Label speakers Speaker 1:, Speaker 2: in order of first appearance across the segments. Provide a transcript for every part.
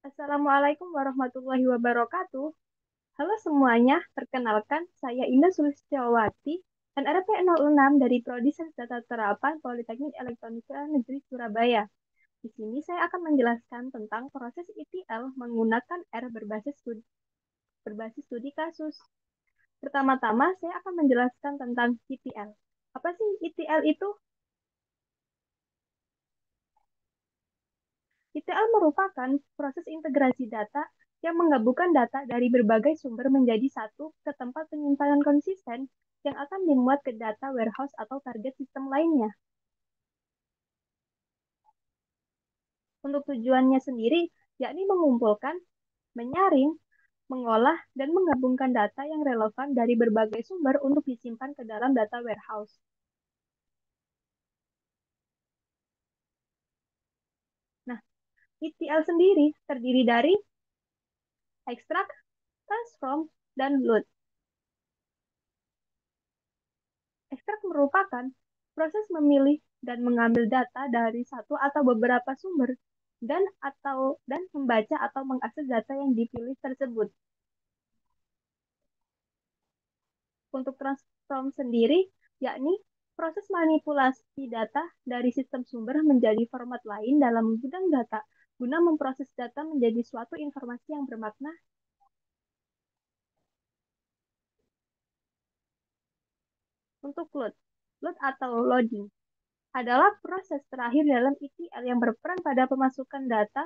Speaker 1: Assalamualaikum warahmatullahi wabarakatuh. Halo semuanya, perkenalkan saya Indah Sulistiawati, NRP 06 dari Prodi Sains Data Terapan Politeknik Elektronika Negeri Surabaya. Di sini saya akan menjelaskan tentang proses ETL menggunakan R berbasis studi kasus. Pertama-tama, saya akan menjelaskan tentang ETL. Apa sih ETL itu? ETL merupakan proses integrasi data yang menggabungkan data dari berbagai sumber menjadi satu ke tempat penyimpanan konsisten yang akan dimuat ke data warehouse atau target sistem lainnya. Untuk tujuannya sendiri, yakni mengumpulkan, menyaring, mengolah, dan menggabungkan data yang relevan dari berbagai sumber untuk disimpan ke dalam data warehouse. Nah, ETL sendiri terdiri dari extract, transform, dan load. Ekstrak merupakan proses memilih dan mengambil data dari satu atau beberapa sumber dan membaca atau mengakses data yang dipilih tersebut. Untuk transform sendiri, yakni proses manipulasi data dari sistem sumber menjadi format lain dalam gudang data guna memproses data menjadi suatu informasi yang bermakna. Untuk load atau loading adalah proses terakhir dalam ETL yang berperan pada pemasukan data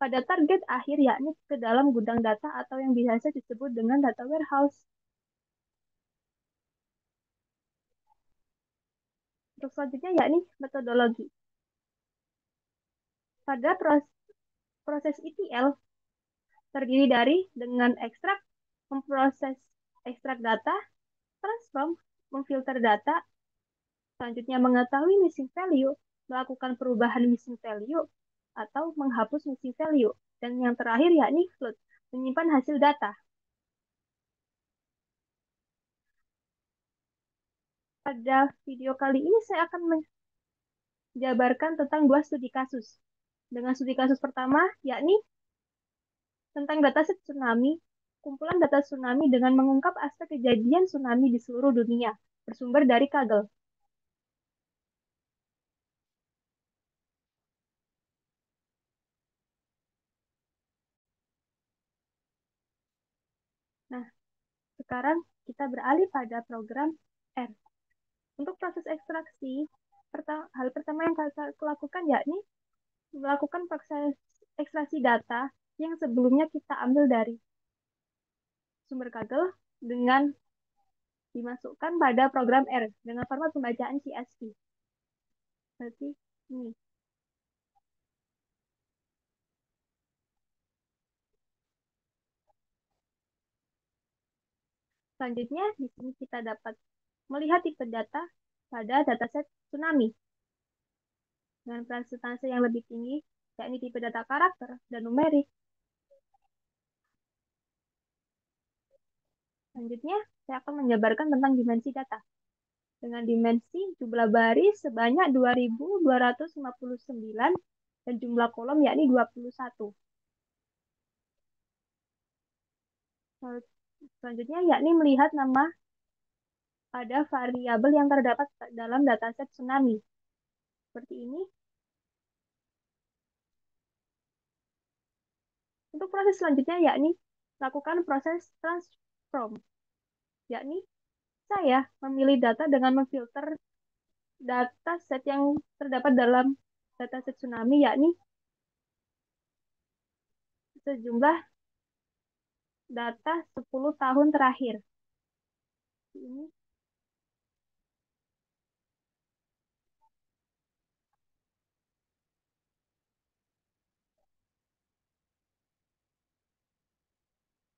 Speaker 1: pada target akhir, yakni ke dalam gudang data atau yang biasa disebut dengan data warehouse. Untuk selanjutnya yakni metodologi. Pada proses ETL terdiri dari dengan ekstrak, memproses ekstrak data, transform, memfilter data, selanjutnya mengetahui missing value, melakukan perubahan missing value, atau menghapus missing value, dan yang terakhir yakni float, menyimpan hasil data. Pada video kali ini saya akan menjabarkan tentang dua studi kasus. Dengan studi kasus pertama, yakni tentang dataset tsunami, kumpulan data tsunami dengan mengungkap aspek kejadian tsunami di seluruh dunia, bersumber dari Kaggle. Nah, sekarang kita beralih pada program R. Untuk proses ekstraksi, hal pertama yang kita lakukan yakni melakukan proses ekstraksi data yang sebelumnya kita ambil dari sumber Kaggle dengan dimasukkan pada program R dengan format pembacaan CSV. Seperti ini. Selanjutnya, di sini kita dapat melihat tipe data pada dataset tsunami dengan presentase yang lebih tinggi, yakni tipe data karakter dan numerik. Selanjutnya, saya akan menjabarkan tentang dimensi data. Dengan dimensi jumlah baris sebanyak 2.259 dan jumlah kolom yakni 21. Selanjutnya, yakni melihat nama pada variabel yang terdapat dalam dataset tsunami. Seperti ini. Untuk proses selanjutnya yakni lakukan proses transform, yakni saya memilih data dengan memfilter dataset yang terdapat dalam dataset tsunami, yakni sejumlah data 10 tahun terakhir. Ini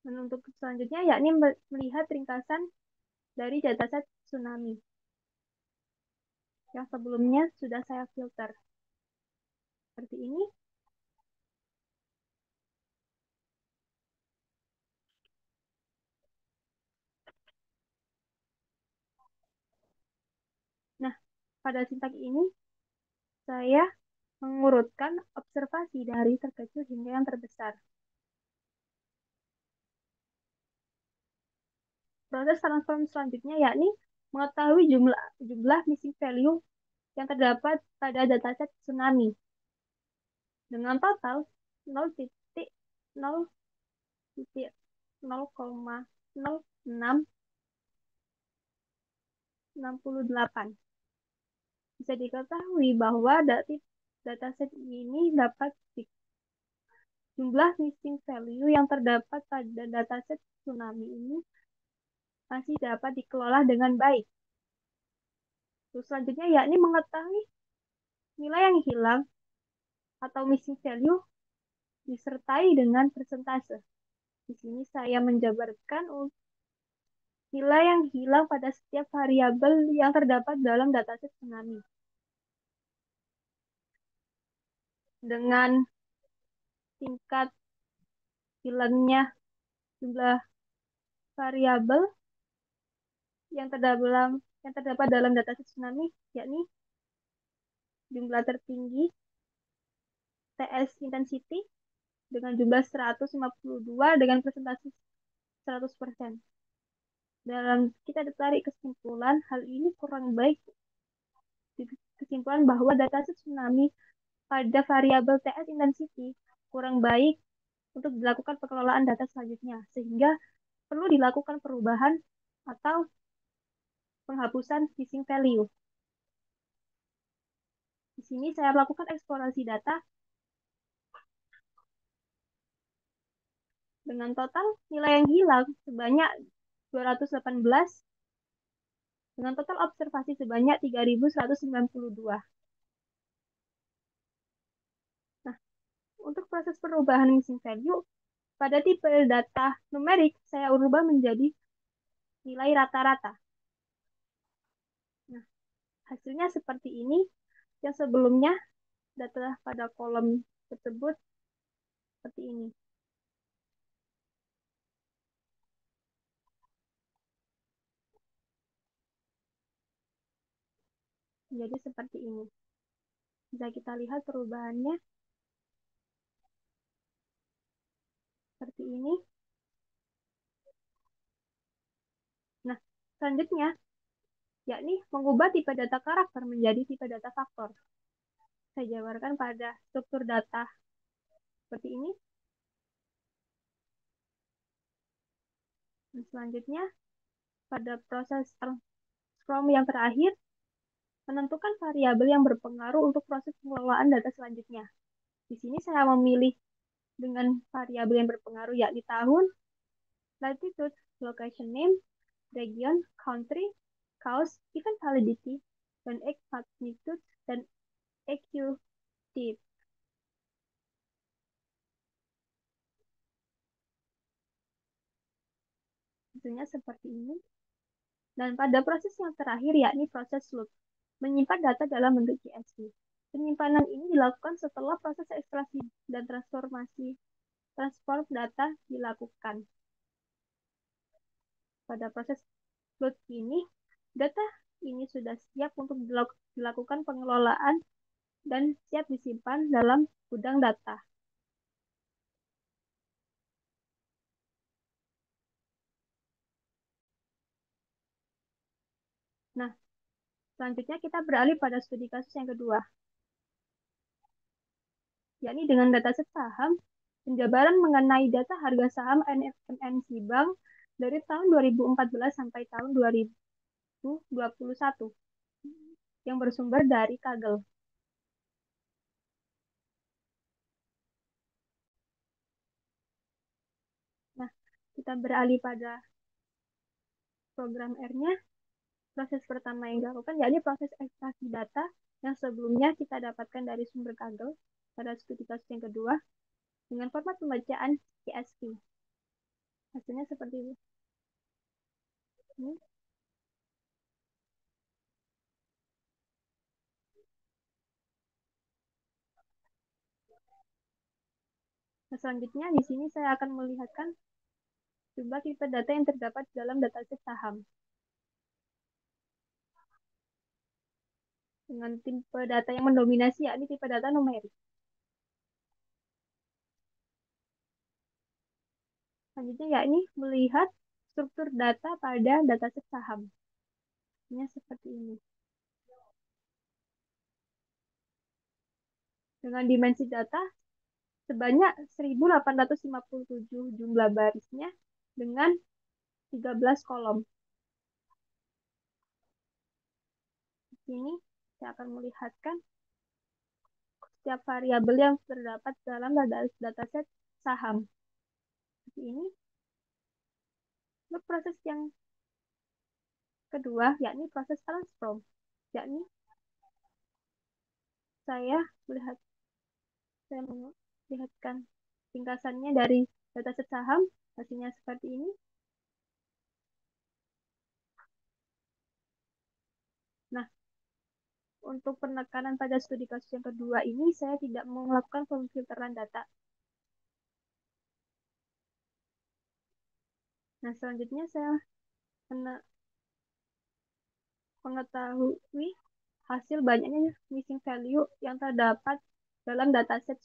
Speaker 1: dan untuk selanjutnya yakni melihat ringkasan dari dataset tsunami yang sebelumnya sudah saya filter. Seperti ini. Nah, pada sintak ini saya mengurutkan observasi dari terkecil hingga yang terbesar. Proses transform selanjutnya yakni mengetahui jumlah jumlah missing value yang terdapat pada dataset tsunami dengan total 0,0,00668. Bisa diketahui bahwa dataset ini dapat jumlah missing value yang terdapat pada dataset tsunami ini masih dapat dikelola dengan baik. Terus selanjutnya yakni mengetahui nilai yang hilang atau missing value disertai dengan persentase. Di sini saya menjabarkan nilai yang hilang pada setiap variabel yang terdapat dalam dataset tsunami. Dengan tingkat hilangnya jumlah variabel yang terdapat dalam dataset tsunami, yakni jumlah tertinggi TS intensity dengan jumlah 152 dengan persentase 100%. Dalam kita tarik kesimpulan, hal ini kurang baik kesimpulan bahwa dataset tsunami pada variabel TS intensity kurang baik untuk dilakukan pengelolaan data selanjutnya, sehingga perlu dilakukan perubahan atau penghapusan missing value. Di sini saya melakukan eksplorasi data dengan total nilai yang hilang sebanyak 218 dengan total observasi sebanyak 3.192. Nah, untuk proses perubahan missing value pada tipe data numerik saya ubah menjadi nilai rata-rata. Nah, hasilnya seperti ini. Yang sebelumnya data pada kolom tersebut seperti ini. Jadi seperti ini. Bisa kita lihat perubahannya seperti ini. Nah, selanjutnya yakni mengubah tipe data karakter menjadi tipe data faktor. Saya jabarkan pada struktur data seperti ini. Dan selanjutnya pada proses transform yang terakhir menentukan variabel yang berpengaruh untuk proses pengelolaan data selanjutnya. Di sini saya memilih dengan variabel yang berpengaruh yakni tahun, latitude, location name, region, country, cause, event validity, dan X magnitude, dan EQ date. Tentunya seperti ini. Dan pada proses yang terakhir yakni proses loop, menyimpan data dalam bentuk CSV. Penyimpanan ini dilakukan setelah proses ekstraksi dan transform data dilakukan. Pada proses load ini, data ini sudah siap untuk dilakukan pengelolaan dan siap disimpan dalam gudang data. Nah, selanjutnya kita beralih pada studi kasus yang kedua, yakni dengan dataset saham, penjabaran mengenai data harga saham MNC Bank dari tahun 2014 sampai tahun 2021 yang bersumber dari Kaggle. Nah, kita beralih pada program R-nya. Proses pertama yang dilakukan yakni proses ekstraksi data yang sebelumnya kita dapatkan dari sumber Kaggle pada studi kasus yang kedua dengan format pembacaan CSV. Hasilnya seperti ini. Nah, selanjutnya di sini saya akan melihatkan jumlah tipe data yang terdapat dalam dataset saham. Dengan tipe data yang mendominasi yakni tipe data numerik. Selanjutnya yakni melihat struktur data pada dataset saham. Ini seperti ini. Dengan dimensi data sebanyak 1857 jumlah barisnya dengan 13 kolom. Di sini saya akan melihatkan setiap variabel yang terdapat dalam dataset saham. Seperti ini. Untuk proses yang kedua, yakni proses transform, yakni saya melihat saya melihatkan ringkasannya dari dataset saham, hasilnya seperti ini. Nah, untuk penekanan pada studi kasus yang kedua ini, saya tidak mau melakukan pemfilteran data. Nah, selanjutnya saya mengetahui hasil banyaknya missing value yang terdapat dalam dataset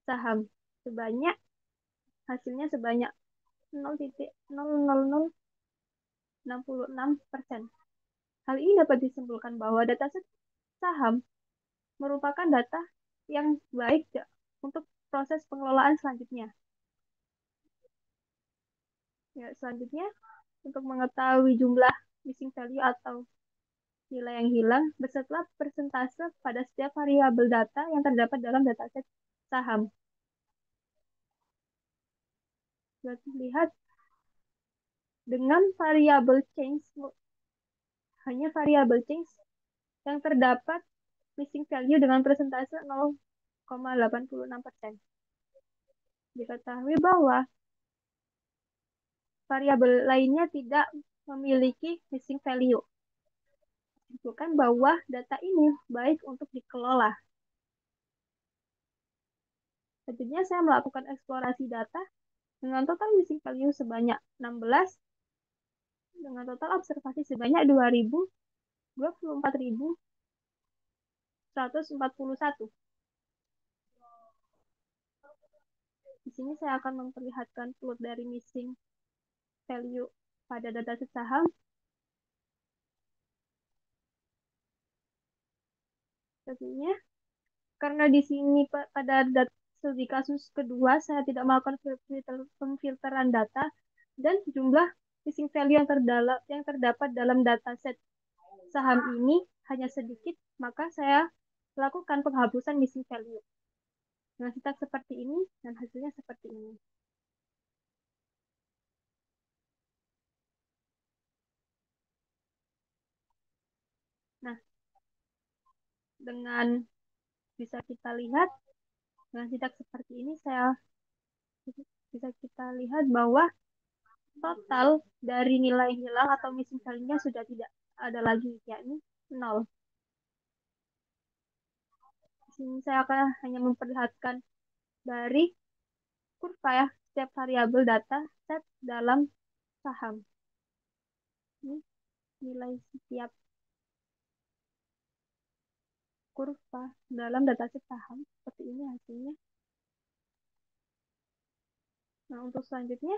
Speaker 1: saham. Hasilnya sebanyak 0,00066%. Hal ini dapat disimpulkan bahwa dataset saham merupakan data yang baik untuk proses pengelolaan selanjutnya. Ya, selanjutnya, untuk mengetahui jumlah missing value atau nilai yang hilang beserta persentase pada setiap variabel data yang terdapat dalam dataset saham. Lihat dengan variabel change, hanya variabel change yang terdapat missing value dengan persentase 0,86%. Diketahui bahwa variabel lainnya tidak memiliki missing value. Bukan bahwa data ini baik untuk dikelola. Selanjutnya saya melakukan eksplorasi data dengan total missing value sebanyak 16, dengan total observasi sebanyak 24.141. Di sini saya akan memperlihatkan plot dari missing value pada dataset saham. Tentunya karena di sini pada studi kasus kedua saya tidak melakukan pemfilteran data dan jumlah missing value yang terdapat dalam dataset saham ini hanya sedikit, maka saya lakukan penghapusan missing value dengan sintaks seperti ini dan hasilnya seperti ini. Nah, dengan bisa kita lihat dengan sintaks seperti ini bisa kita lihat bahwa total dari nilai hilang atau missing value-nya sudah tidak ada lagi, yakni 0. Di sini saya akan hanya memperlihatkan dari kurva ya, setiap variabel data set dalam saham. Ini nilai setiap kurva dalam dataset saham seperti ini hasilnya. Nah, untuk selanjutnya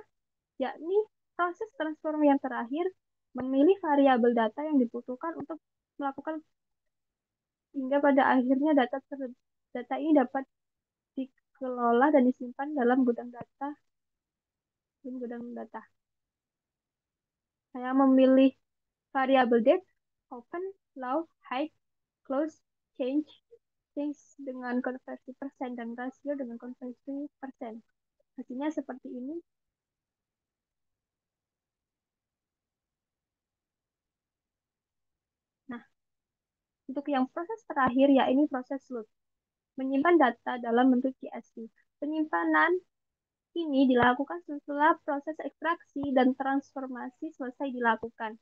Speaker 1: yakni proses transform yang terakhir, memilih variabel data yang dibutuhkan untuk melakukan hingga pada akhirnya data ini dapat dikelola dan disimpan dalam gudang data. Saya memilih variabel date, open, low, high, close, change dengan konversi persen dan rasio dengan konversi persen. Hasilnya seperti ini. Nah, untuk yang proses terakhir, ya ini proses load. Menyimpan data dalam bentuk CSV. Penyimpanan ini dilakukan setelah proses ekstraksi dan transformasi selesai dilakukan.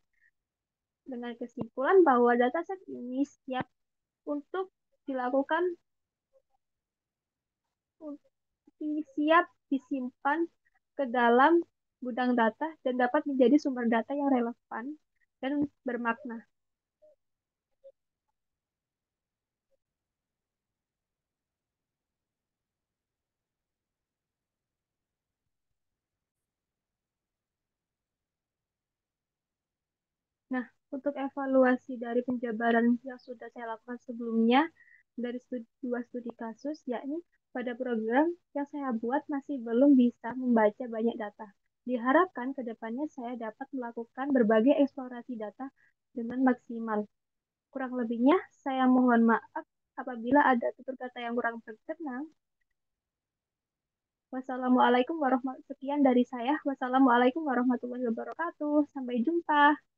Speaker 1: Dengan kesimpulan bahwa dataset ini siap untuk dilakukan, siap disimpan ke dalam gudang data dan dapat menjadi sumber data yang relevan dan bermakna. Untuk evaluasi dari penjabaran yang sudah saya lakukan sebelumnya dari dua studi kasus, yakni pada program yang saya buat masih belum bisa membaca banyak data. Diharapkan ke depannya saya dapat melakukan berbagai eksplorasi data dengan maksimal. Kurang lebihnya, saya mohon maaf apabila ada tutur kata yang kurang berkenan. Wassalamualaikum warahmatullahi Sekian dari saya. Wassalamualaikum warahmatullahi wabarakatuh. Sampai jumpa.